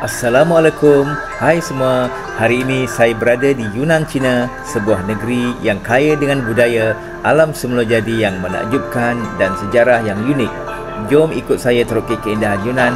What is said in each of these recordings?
Assalamualaikum. Hai semua. Hari ini saya berada di Yunnan, China, sebuah negeri yang kaya dengan budaya, alam semula jadi yang menakjubkan dan sejarah yang unik. Jom ikut saya teroki keindahan Yunnan.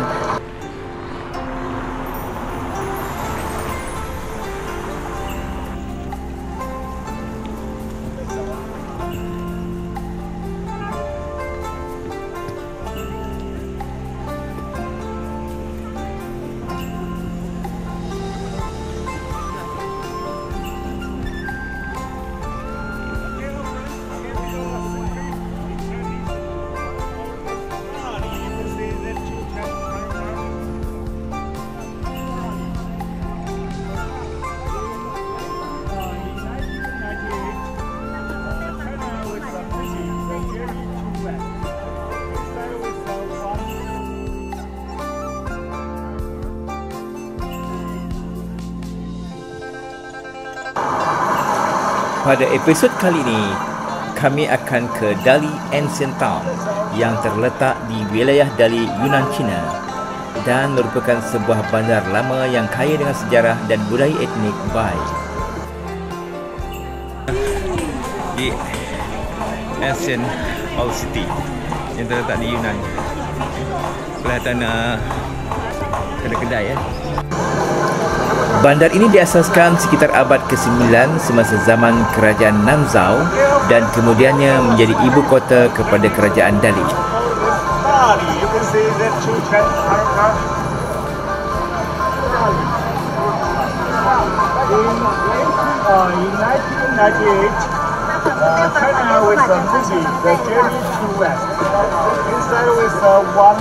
Pada episod kali ini, kami akan ke Dali Ancient Town yang terletak di wilayah Dali, Yunnan, China dan merupakan sebuah bandar lama yang kaya dengan sejarah dan budaya etnik Bai. Di Ancient Old City yang terletak di Yunnan. Kelihatan kedai-kedai ya. Bandar ini diasaskan sekitar abad ke-9 semasa zaman Kerajaan Nanzhao dan kemudiannya menjadi ibu kota kepada Kerajaan Dali. In 1998, China with the movie The Journey to West. Inside with one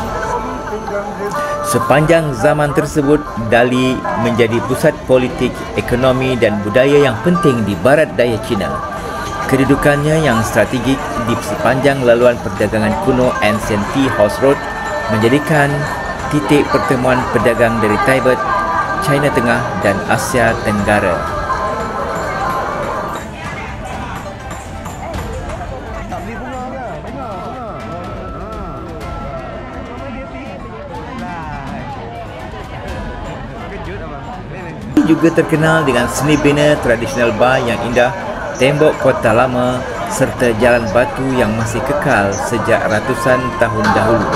Sepanjang zaman tersebut, Dali menjadi pusat politik, ekonomi dan budaya yang penting di barat daya China. Kedudukannya yang strategik di sepanjang laluan perdagangan kuno Ancient Tea House Road menjadikan titik pertemuan pedagang dari Tibet, China Tengah dan Asia Tenggara. Juga terkenal dengan seni bina tradisional Bai yang indah, tembok kota lama serta jalan batu yang masih kekal sejak ratusan tahun dahulu.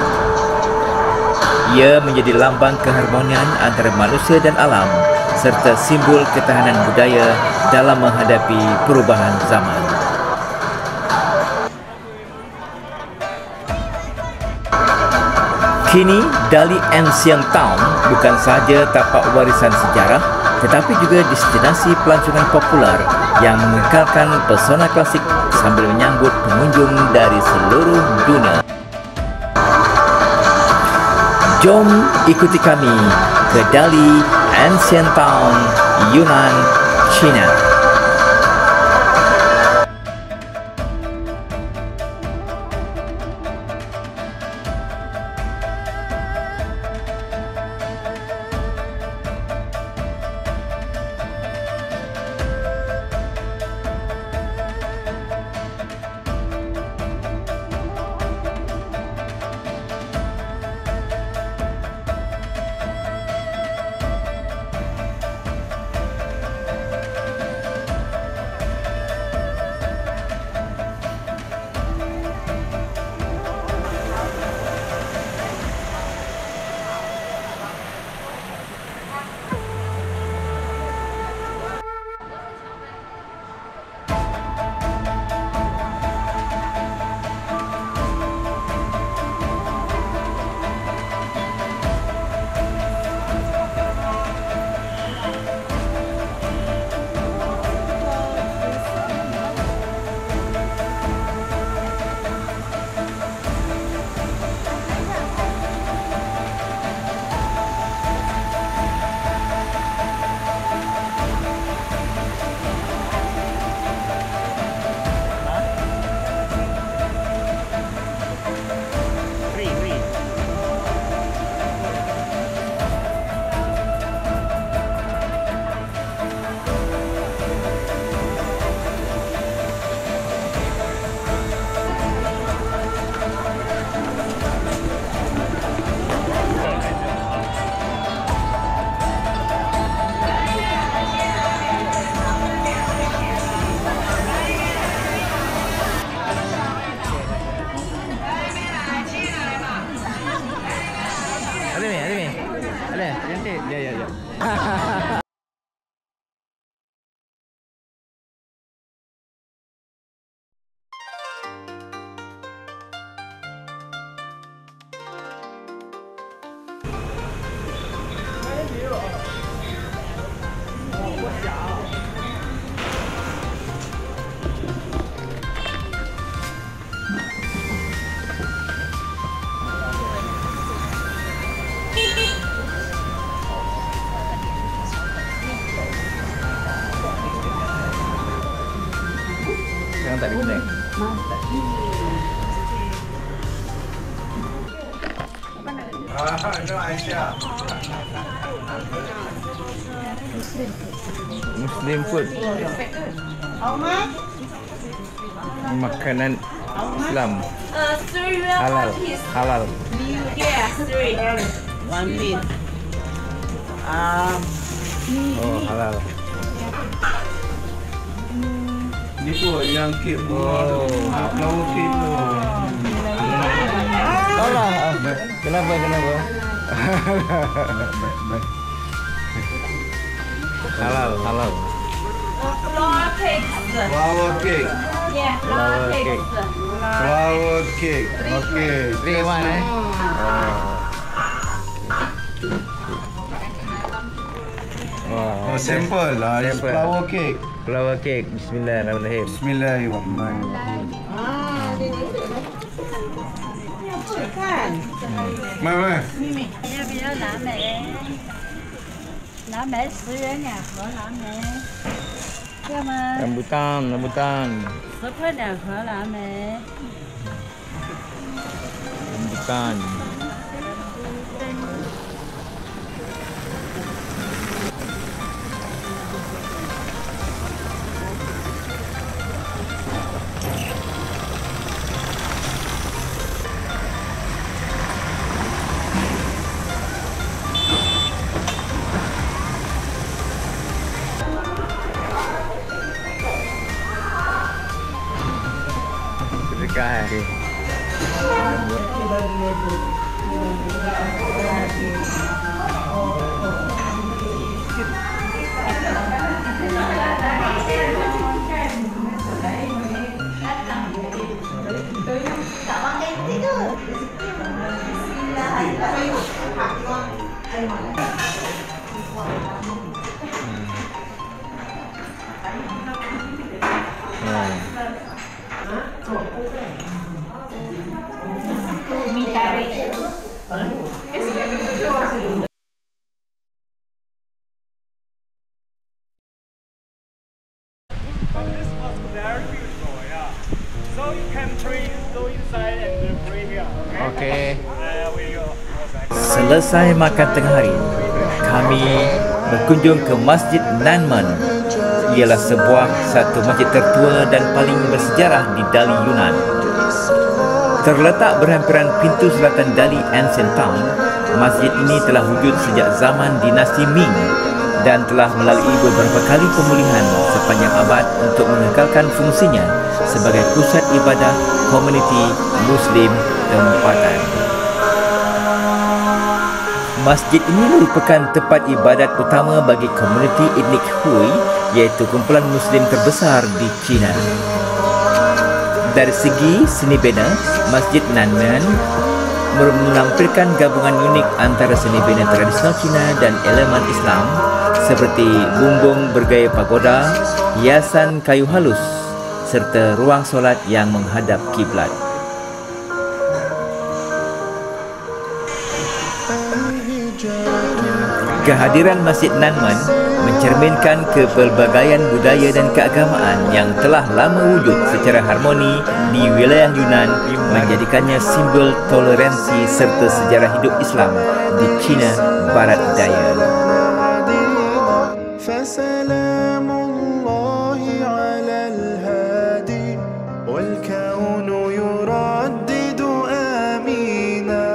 Ia menjadi lambang keharmonian antara manusia dan alam serta simbol ketahanan budaya dalam menghadapi perubahan zaman. Kini, Dali Ancient Town bukan sahaja tapak warisan sejarah tetapi juga destinasi pelancongan popular yang mengekalkan pesona klasik sambil menyambut pengunjung dari seluruh dunia. Jom ikuti kami ke Dali Ancient Town, Yunnan, China. Cantik. Ya. Sekarang tak ada snack. Muslim food. Makanan Islam. 3 yuan Halal. one piece. Halal. Yeah, 3. One piece. Oh, halal. Ni tu yang kek bunga tu. Flower cake tu. Alah. Kenapa? Halal. Flower cakes. Flower cake. Yeah, flower Flower cake. cakes. Flower cake. Okay. 3 in 1 Oh, simple lah. It's Simple. flower cake. Flower cake. Bismillahirrahmanirrahim. Bismillahirrahmanirrahim. Mai. 要不要蓝莓？蓝莓10元2盒蓝莓，要吗Rambutan. ？10块2盒蓝莓。 Rambutan. Sedekah. This was very beautiful, yeah. So you can go inside and pray here, okay? Okey. We go. Selesai makan tengah hari, kami berkunjung ke Masjid Nanman. Ialah satu masjid tertua dan paling bersejarah di Dali, Yunan. Terletak berhampiran pintu selatan Dali Ancient Town, masjid ini telah wujud sejak zaman dinasti Ming dan telah melalui beberapa kali pemulihan sepanjang abad untuk mengekalkan fungsinya sebagai pusat ibadah komuniti Muslim tempatan. Masjid ini merupakan tempat ibadat utama bagi komuniti etnik Hui, iaitu kumpulan Muslim terbesar di China. Dari segi seni bina, Masjid Nanman menampilkan gabungan unik antara seni bina tradisional Cina dan elemen Islam seperti bumbung bergaya pagoda, hiasan kayu halus serta ruang solat yang menghadap kiblat. Kehadiran Masjid Nanman mencerminkan kepelbagaian budaya dan keagamaan yang telah lama wujud secara harmoni di wilayah Yunan, menjadikannya simbol toleransi serta sejarah hidup Islam di China Barat Daya. فسلام الله على الهادي والكون يردد آمينا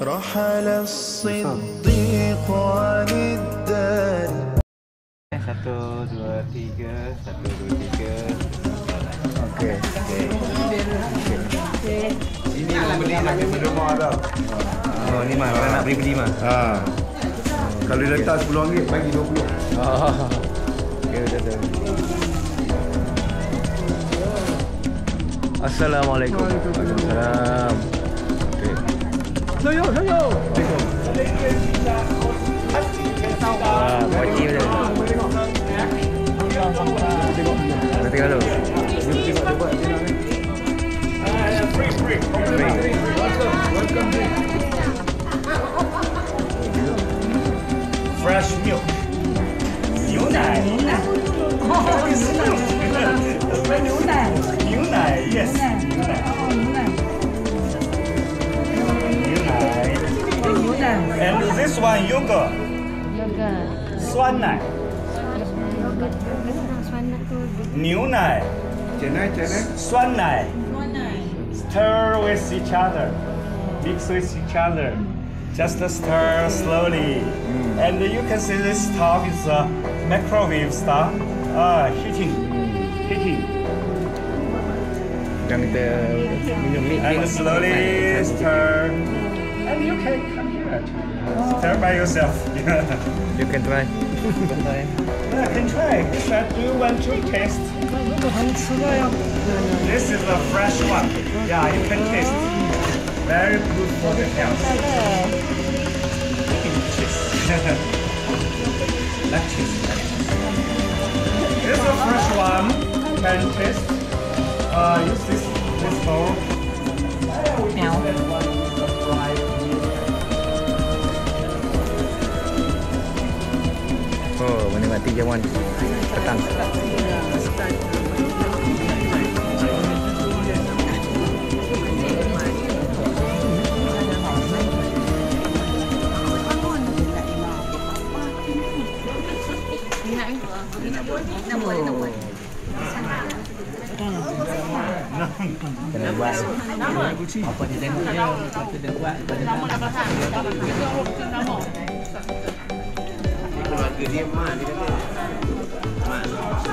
رحل الصديق عن الدار 1, 2, 3, 1, 2, 3. Okey. beli nak pergi rumah dah. Oh, ni mah nak beli mah. Kalau dia letak RM10 bagi 20. Okey, betul. Assalamualaikum. Waalaikumsalam. Okey. Saya. Pakcik dia. Tengok dulu. Free. Fresh milk. 牛奶。牛奶 yes. 牛奶。And this one yogurt. 酸奶。牛奶。酸奶。Stir with each other. Mix with each other. Just stir slowly. And you can see this top is a microwave stuff. Heating. Kan kita minum mix. And slowly stir. And you can come here. Stir by yourself. You can try. I can try. Do you want to taste? This is a fresh one. Yeah, you can taste. Very good for the health. Cheese. Like cheese. This is a fresh one. Can taste. Use this bowl. Oh, menikmati jamuan petang. Kena buat apa dia tengok dia, kita dah buat. Keluarga dia mak dia kata.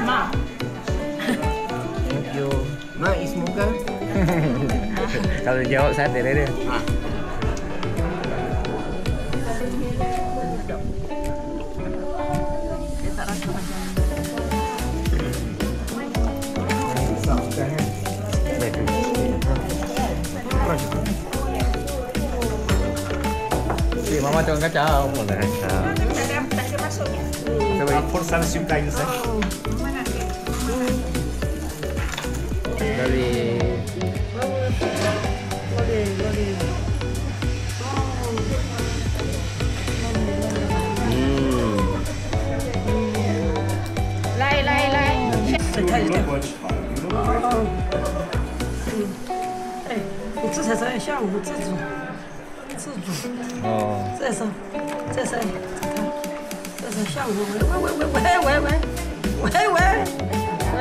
Mak. Thank you. Mak is muka. Kalau jawab sadar dia. Mama tengok kacau. Mana kacau? Tak ada masuknya. Pun sana suka ini saya. Dari来，你这才是下午自煮。哦，这是下午喂，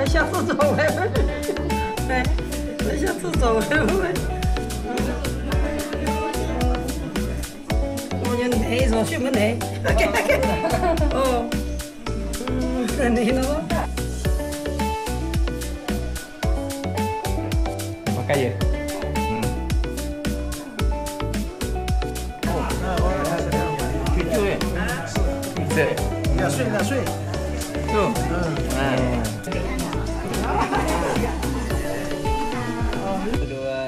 下次走喂，下次走喂。我就你说去门内，哦，你呢？ makan je. Cucu ya? Dessert. Ya,睡。 Tu. Kedua